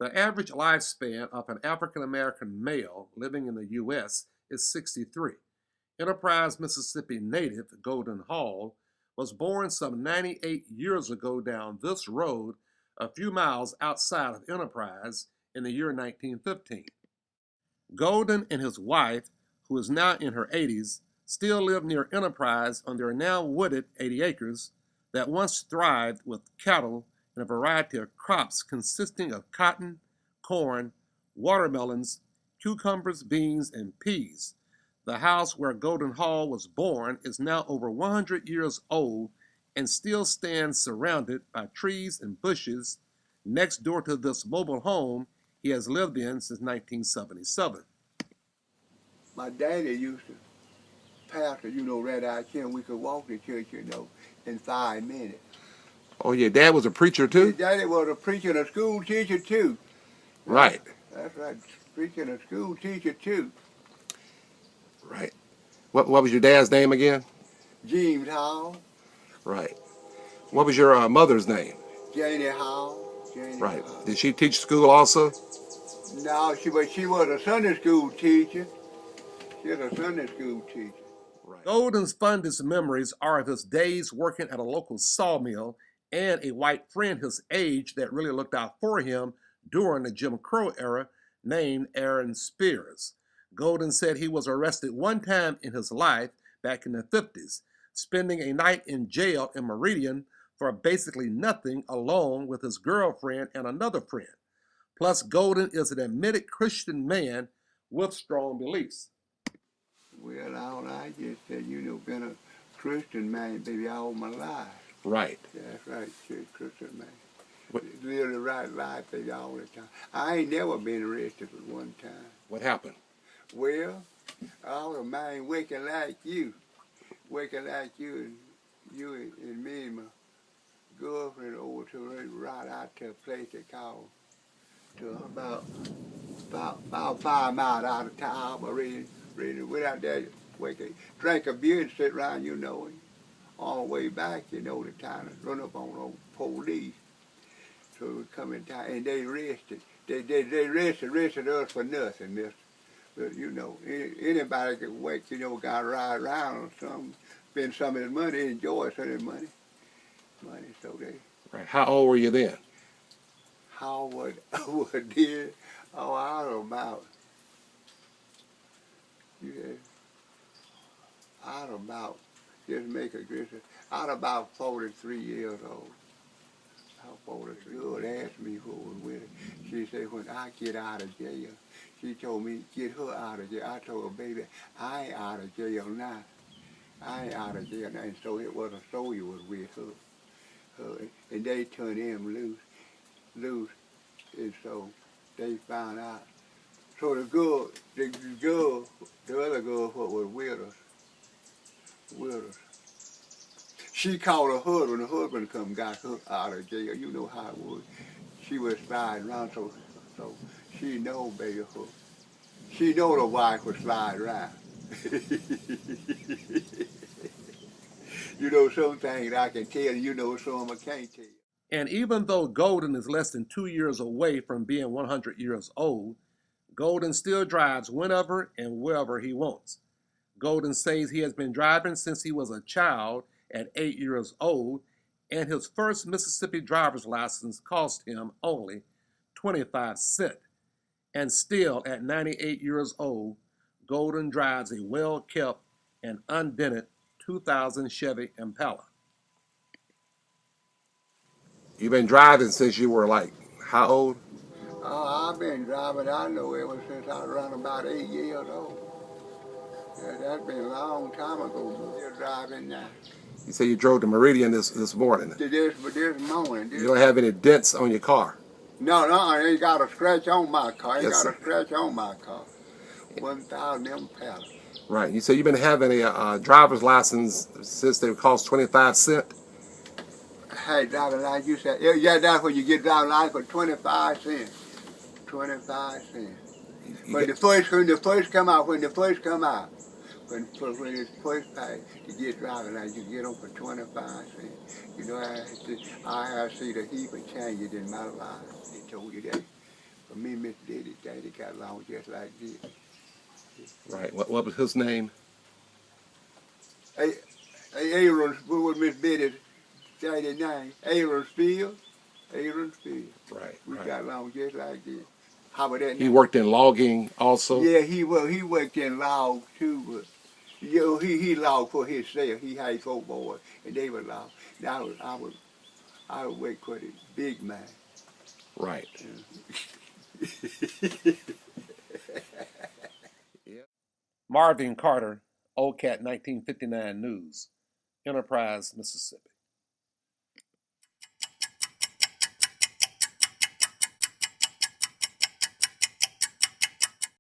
The average lifespan of an African American male living in the U.S. is 63. Enterprise, Mississippi native Golden Hall was born some 98 years ago down this road, a few miles outside of Enterprise, in the year 1915. Golden and his wife, who is now in her 80s, still live near Enterprise on their now wooded 80 acres that once thrived with cattle and a variety of crops consisting of cotton, corn, watermelons, cucumbers, beans, and peas. The house where Golden Hall was born is now over 100 years old and still stands surrounded by trees and bushes next door to this mobile home he has lived in since 1977. My daddy used to pastor, Red Eye King. We could walk to church, in 5 minutes. Oh, your dad was a preacher too? His daddy was a preacher and a school teacher too. Right. That's right, preacher and a school teacher too. Right. What was your dad's name again? James Hall. Right. What was your mother's name? Janie Hall. Right. Did she teach school also? No, she was a Sunday school teacher. She was a Sunday school teacher. Right. Golden's fondest memories are of his days working at a local sawmill and a white friend his age that really looked out for him during the Jim Crow era named Aaron Spears. Golden said he was arrested one time in his life back in the 50s, spending a night in jail in Meridian for basically nothing along with his girlfriend and another friend. Plus, Golden is an admitted Christian man with strong beliefs. Well, I just said, been a Christian man, baby, all my life. Right. That's right, Christian man. Live the right life, baby, all the time. I ain't never been arrested but one time. What happened? Well, I was a man waking like you, and me and my girlfriend over to right out to a place they call to about 5 miles out of town. But really went out there, drank a beer and sit around, on the way back, the town and run up on the police. So we come in town and they arrested. They arrested us for nothing, mister. But anybody could wake, got to ride around or something, spend some of his money, enjoy some of his money. So they. Right. How old were you then? How would did? Oh, I don't know about. I don't know about. Just make a guess. I'm about 43 years old. How 43? Good asked me who was with her. She said, when I get out of jail, she told me, get her out of jail. I told her, baby, I ain't out of jail now. I ain't out of jail now. And so it was a soldier was with her. And they turned him loose. And so they found out. So the other girl what was with us. She called her husband. The husband come got her out of jail. You know how it was. She was sliding around, so she know, baby, her. She know the wife was sliding around. Some things I can tell you, some I can't tell. And even though Golden is less than 2 years away from being 100 years old, Golden still drives whenever and wherever he wants. Golden says he has been driving since he was a child at 8 years old, and his first Mississippi driver's license cost him only 25 cents. And still, at 98 years old, Golden drives a well-kept and undented 2000 Chevy Impala. You've been driving since you were like, how old? I've been driving, I know, ever since I was around about 8 years old. Yeah, that's been a long time ago, but you're driving now. You say you drove to Meridian this morning? This morning. You don't have any dents on your car? No, I ain't got a scratch on my car. Got a scratch on my car. 1,000 Impala. Right. You say you've been having a driver's license since they cost 25 cents? Hey, driving license, you said, yeah, that's when you get driving license for 25 cents. 25 cents. When the first come out, when it first passed, to get driving license, you get them for 25 cents. I have seen a heap of changes in my life. They told you that. But me and Miss Daddy got along just like this. Right. What was his name? Hey, Aaron, what was Miss Betty's daddy name? Aaron Spears. Aaron Spears. Right. We Right. got along just like this. How about that He now? worked in logging also. Yeah, he worked in log too, but you know, he logged for himself. He had 4 boys, and they were log. Now I would work for the big man. Right. Marvin Carter, OCAT 1959 News, Enterprise, Mississippi.